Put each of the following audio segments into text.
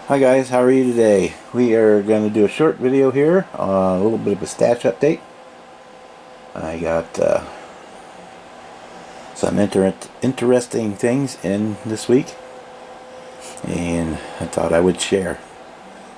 Hi guys, how are you today? We are going to do a short video here, a little bit of a stash update. I got some interesting things in this week, and I thought I would share.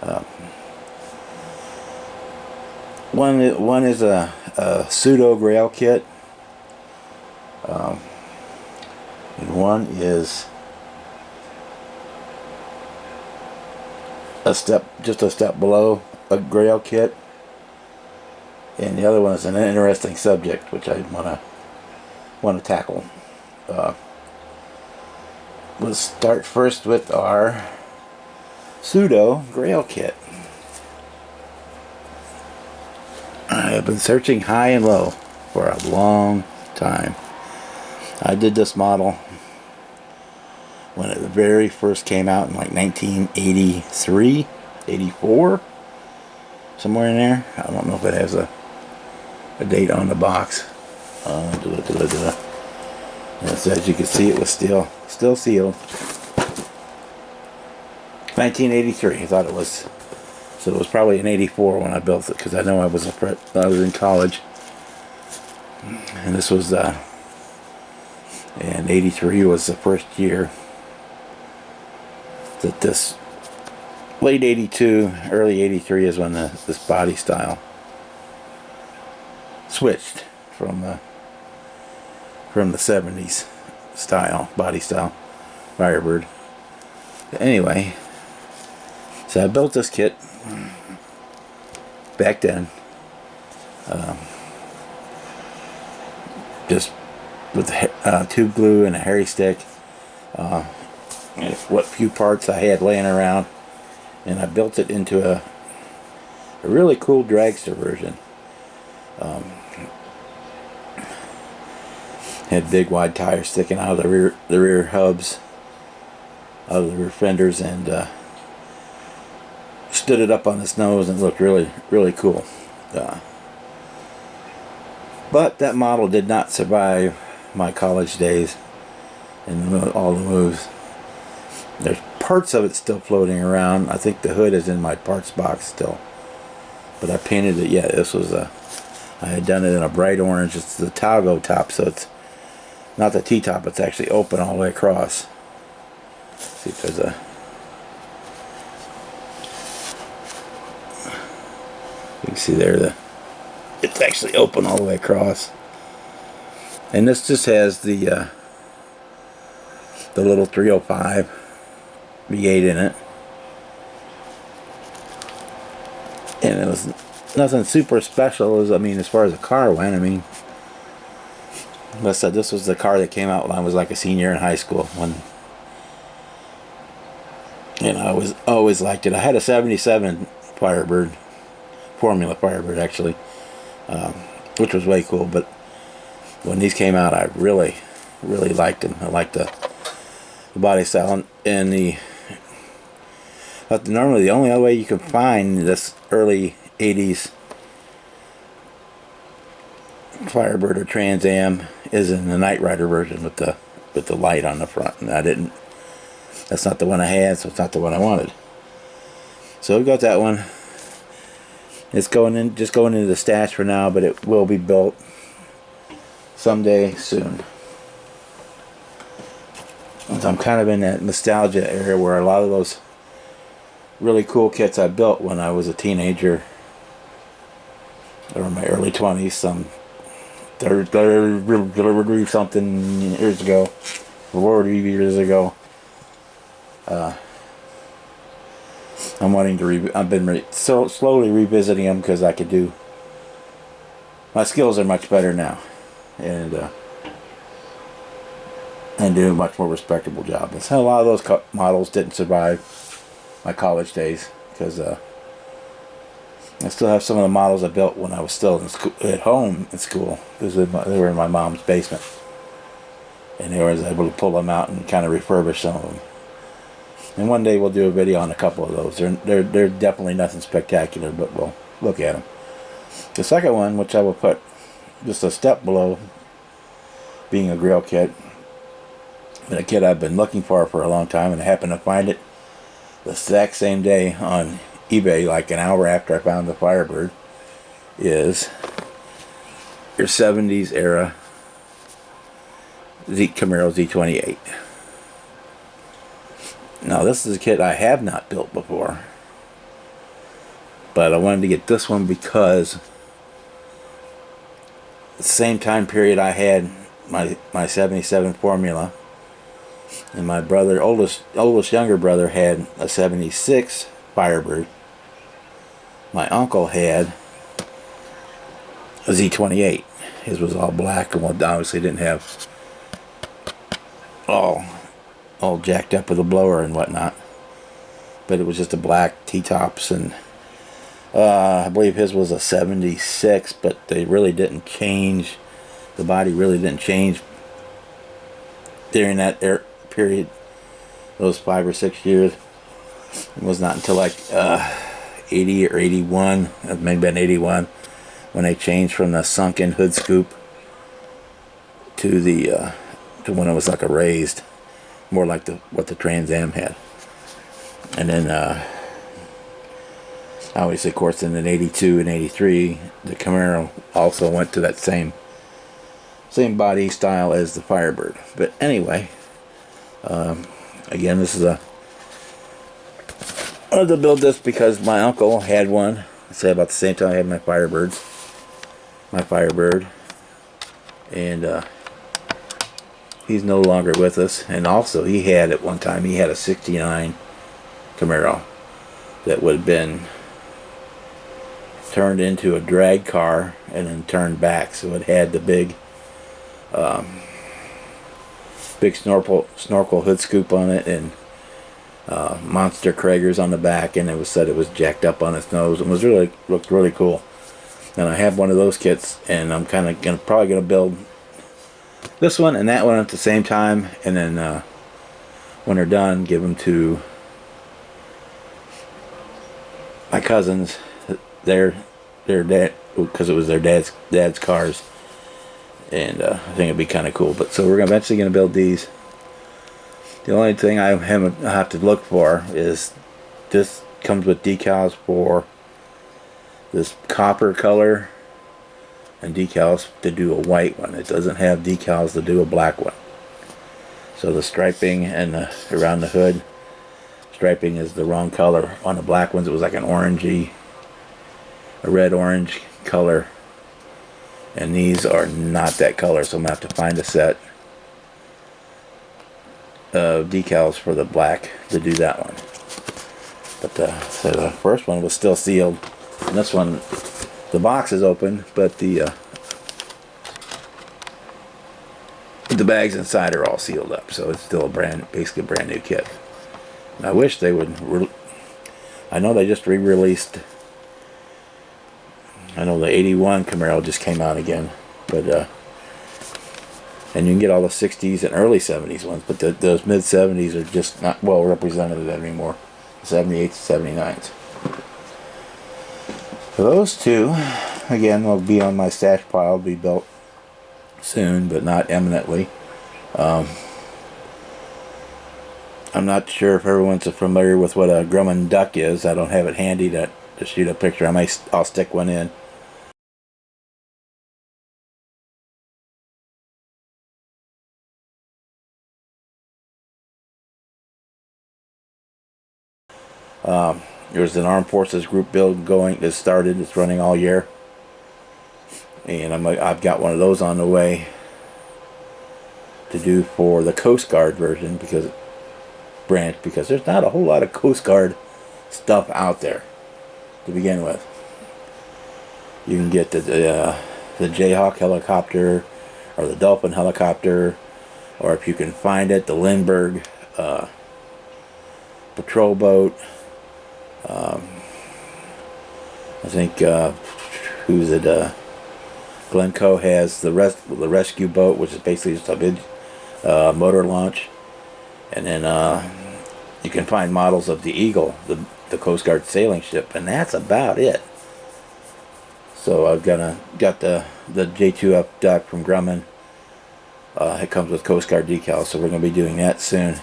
Um, one is a pseudo grail kit, and one is just a step below a grail kit, and the other one is an interesting subject which I want to tackle. We'll start first with our pseudo grail kit. I have been searching high and low for a long time. I did this model when it very first came out in like 1983, 84, somewhere in there. I don't know if it has a date on the box. As you can see, it was still sealed. 1983. I thought it was. So it was probably in 84 when I built it, because I know I was in college, and this was and 83 was the first year that this. Late 82, early 83 is when this body style switched from the 70s body style Firebird. But anyway, so I built this kit back then, just with tube glue and a hairy stick, and what few parts I had laying around, and I built it into a really cool dragster version. Had big wide tires sticking out of the rear hubs, out of the rear fenders, and stood it up on its nose and looked really cool. But that model did not survive my college days and all the moves. There's parts of it still floating around. I think the hood is in my parts box still, but I painted it. Yeah, this was I had done it in a bright orange. It's the Togo top, so it's not the T-top. It's actually open all the way across. Let's see if there's a. You can see there it's actually open all the way across, and this just has the little 305 V8 in it, and it was nothing super special. As far as the car went, like I said, this was the car that came out when I was like a senior in high school. I always liked it. I had a '77 Firebird, Formula Firebird actually, which was way cool. But when these came out, I really liked them. I liked the body style and normally the only other way you can find this early '80s Firebird or Trans Am is in the Knight Rider version with the light on the front, and that's not the one I had, so it's not the one I wanted. So we got that one. It's just going into the stash for now, but it will be built someday soon. So I'm kind of in that nostalgia area where a lot of those really cool kits I built when I was a teenager, or in my early 20s, some 30 something years ago, 40 years ago. I've been slowly revisiting them, because I could do. My skills are much better now, and do a much more respectable job. And so a lot of those models didn't survive my college days, because I still have some of the models I built when I was still at home in school, because they were in my mom's basement, and I was able to pull them out and kind of refurbish some of them. And one day we'll do a video on a couple of those. They're definitely nothing spectacular, but we'll look at them. The second one, which I will put just a step below being a grill kit, and a kit I've been looking for a long time, and I happened to find it the exact same day on eBay, like an hour after I found the Firebird, is your 70s era Camaro Z28. Now this is a kit I have not built before, but I wanted to get this one because the same time period I had my 77 Formula, and my brother, oldest younger brother, had a 76 Firebird. My uncle had a Z28. His was all black, and obviously didn't have all jacked up with a blower and whatnot, but it was just a black T-tops, and I believe his was a 76, but they really didn't change. The body really didn't change during that period, those 5 or 6 years. It was not until like 80 or 81, it may have been 81, when they changed from the sunken hood scoop to the to when it was like a raised, more like what the Trans Am had. And then obviously, of course, in 82 and 83, the Camaro also went to that same body style as the Firebird. But anyway, again, this is I wanted to build this because my uncle had one. I'd say about the same time I had my Firebird, and he's no longer with us. And also, he had at one time, he had a 69 Camaro that would have been turned into a drag car and then turned back, so it had the big snorkel hood scoop on it, and monster Kragers on the back, and it was said it was jacked up on its nose, and looked really cool. And I have one of those kits, and I'm kind of probably gonna build this one and that one at the same time, and then when they're done, give them to my cousins, their dad, because it was their dad's cars, and I think it'd be kind of cool. But so we're eventually gonna build these. The only thing I have to look for is this comes with decals for this copper color and decals to do a white one. It doesn't have decals to do a black one. So the striping and around the hood striping is the wrong color. On the black ones it was like an orangey, a red-orange color, and these are not that color, so I'm going to have to find a set of decals for the black to do that one. But so the first one was still sealed, and this one, the box is open, but the bags inside are all sealed up, so it's still basically a brand new kit. And I wish they would. I know they just re-released. I know the 81 Camaro just came out again, but and you can get all the 60s and early 70s ones, but those mid 70s are just not well represented anymore. The 78s and 79s. So those two, again, will be on my stash pile. Be built soon, but not imminently. I'm not sure if everyone's familiar with what a Grumman duck is. I don't have it handy to shoot a picture. I'll stick one in. There's an Armed Forces group build that's started. It's running all year, and I've got one of those on the way to do for the Coast Guard version, because there's not a whole lot of Coast Guard stuff out there to begin with. You can get the Jayhawk helicopter or the Dolphin helicopter, or if you can find it, the Lindbergh patrol boat. I think who's it? Glencoe has the rescue boat, which is basically just a big motor launch, and then you can find models of the Eagle, the Coast Guard sailing ship, and that's about it. So I've got the J2F duck from Grumman. It comes with Coast Guard decals, so we're going to be doing that soon.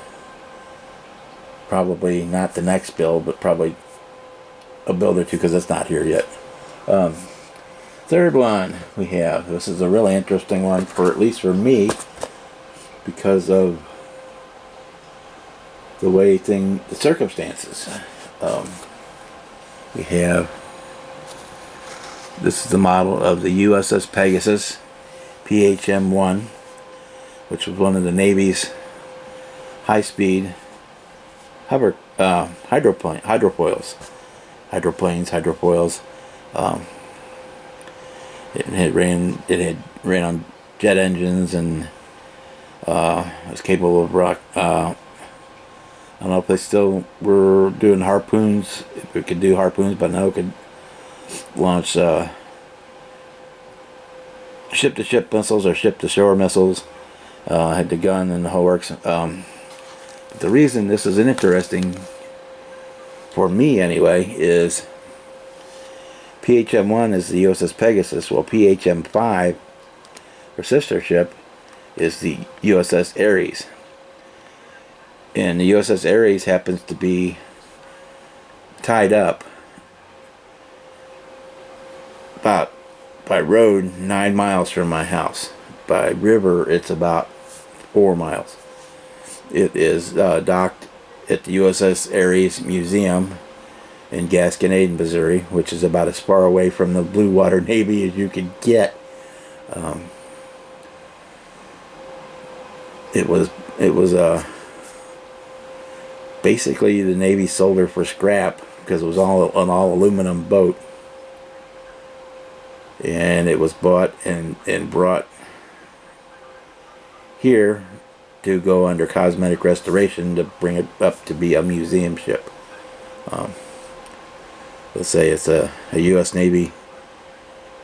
probably not the next build, but probably a build or two, because it's not here yet. Third one we have. This is a really interesting one, for at least for me, because of the way the circumstances. We have, this is the model of the USS Pegasus PHM-1, which was one of the Navy's high-speed hydrofoils. It had ran on jet engines, and was capable of rock. I don't know if they still were doing harpoons. If it could do harpoons, but no, it could launch ship-to-ship missiles or ship-to-shore missiles. Had the gun and the whole works. But the reason this is interesting, for me anyway, is PHM-1 is the USS Pegasus. Well, PHM-5, her sister ship, is the USS Ares. And the USS Ares happens to be tied up about by road 9 miles from my house. By river, it's about 4 miles. It is docked at the USS Ares Museum in Gasconade, Missouri, which is about as far away from the Blue Water Navy as you could get. It was basically the Navy sold her for scrap, because it was all an all aluminum boat, and it was bought and brought here to go under cosmetic restoration to bring it up to be a museum ship. Let's say it's a U.S. Navy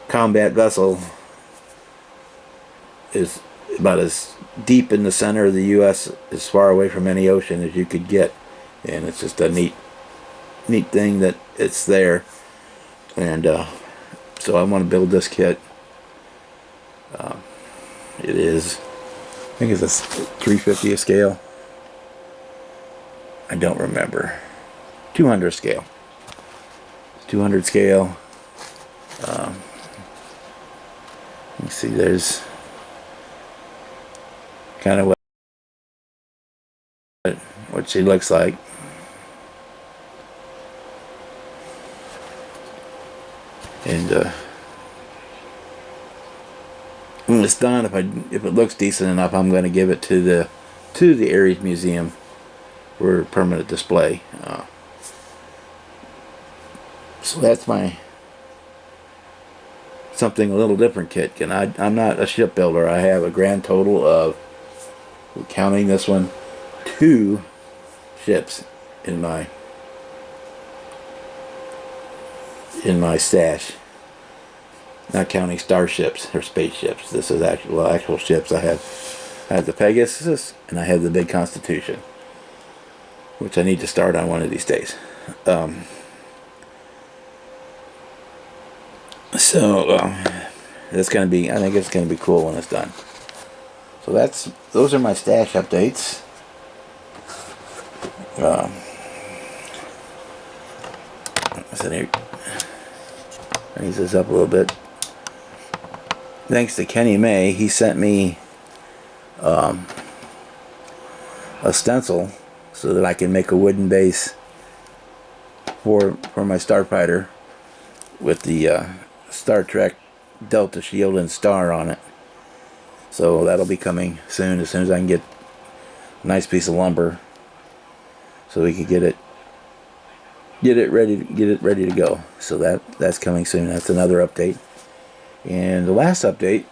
combat vessel, is about as deep in the center of the U.S., as far away from any ocean as you could get, and it's just a neat thing that it's there. And so I want to build this kit. It is, I think it's a 350th scale. I don't remember. 200 scale. 200 scale. You see, there's kind of what she looks like. And when it's done, if it looks decent enough, I'm going to give it to the Ares Museum for permanent display. So that's my something a little different kit. And I'm not a shipbuilder. I have a grand total of, counting this one, 2 ships in my stash, not counting starships or spaceships. This is actual ships. I have the Pegasus, and I have the big Constitution, which I need to start on one of these days. That's gonna be, I think it's gonna be cool when it's done. So those are my stash updates. So here, raise this up a little bit. Thanks to Kenny May, he sent me a stencil so that I can make a wooden base for my starfighter with the Star Trek Delta Shield and Star on it. So that'll be coming soon, as I can get a nice piece of lumber, so we can get it ready to go. So that's coming soon. That's another update. And the last update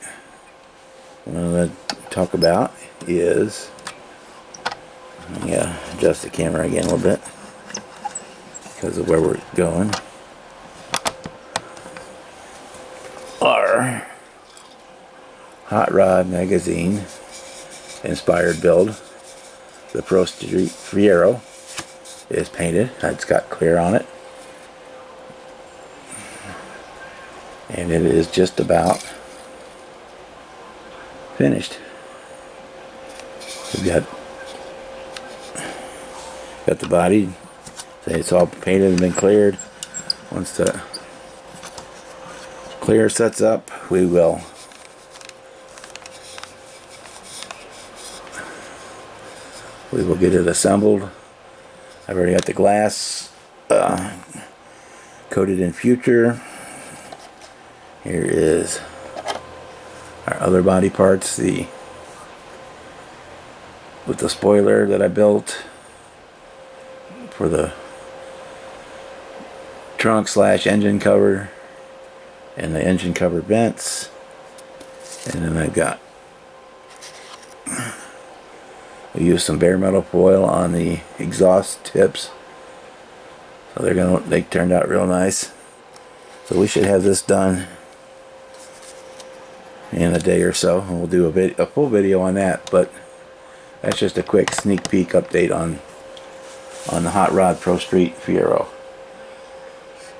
I'm going to talk about is, adjust the camera again a little bit because of where we're going. Our Hot Rod Magazine inspired build, the Pro Street Fiero, is painted. It's got clear on it, and it is just about finished. We've got at the body. Say it's all painted and been cleared. Once the clear sets up, we will get it assembled. I've already got the glass coated in future. Here is our other body parts, with the spoiler that I built for the trunk / engine cover, and the engine cover vents. And then I've got, we used some bare metal foil on the exhaust tips, so they turned out real nice. So we should have this done in a day or so, and we'll do a full video on that. But that's just a quick sneak peek update on the Hot Rod Pro Street Fiero.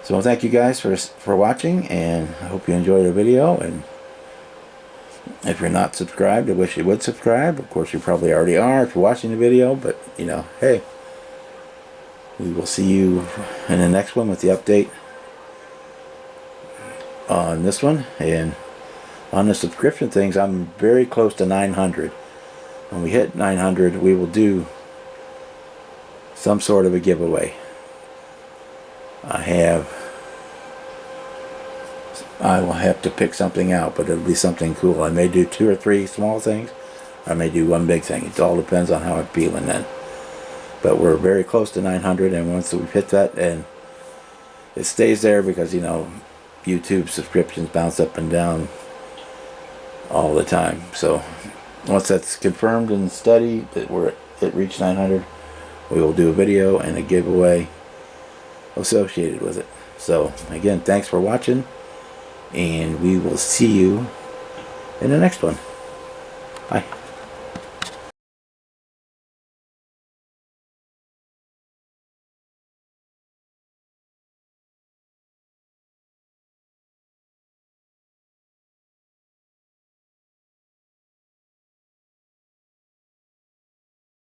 So thank you guys for watching, and I hope you enjoyed the video. And if you're not subscribed, I wish you would subscribe. Of course, you probably already are if you're watching the video, but you know, hey, we will see you in the next one with the update on this one. And on the subscription things, I'm very close to 900. When we hit 900, we will do some sort of a giveaway. I will have to pick something out, but it'll be something cool. I may do 2 or 3 small things, or I may do one big thing. It all depends on how I'm feeling then. But we're very close to 900, and once we hit that, and it stays there because, you know, YouTube subscriptions bounce up and down all the time. So once that's confirmed and steady that it reached 900, we will do a video and a giveaway associated with it. So again, thanks for watching, and we will see you in the next one. Bye.